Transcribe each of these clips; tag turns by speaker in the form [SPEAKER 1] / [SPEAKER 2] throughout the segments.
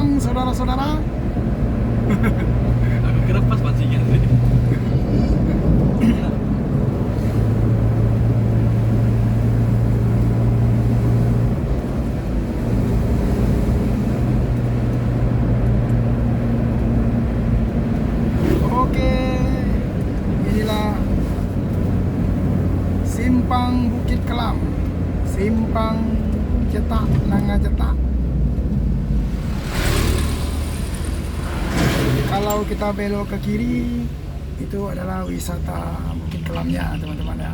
[SPEAKER 1] Simpang, saudara-saudara.
[SPEAKER 2] Aku kira pas pancingan sih.
[SPEAKER 1] Oke, inilah Simpang Bukit Kelam, Simpang Cetak, Nanga Cetak. Kalau kita belok ke kiri, itu adalah wisata Bukit Kelamnya, teman-teman ya.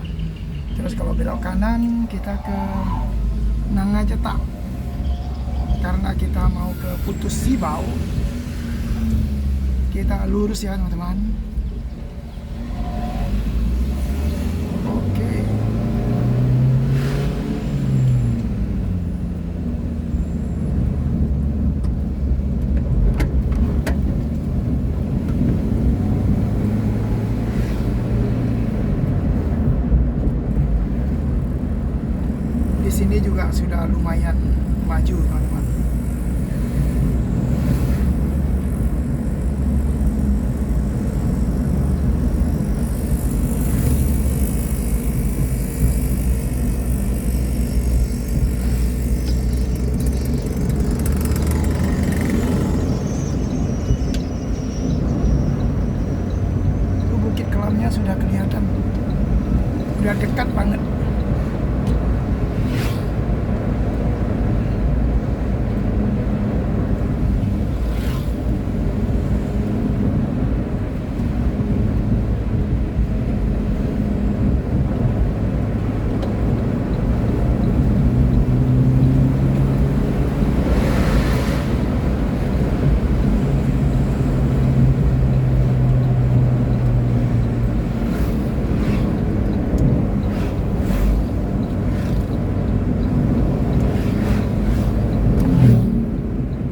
[SPEAKER 1] Terus kalau belok kanan, kita ke Nanga Cetak. Karena kita mau ke Putus Sibau, kita lurus ya, teman-teman. Oke. Di sini juga sudah lumayan maju, teman-teman.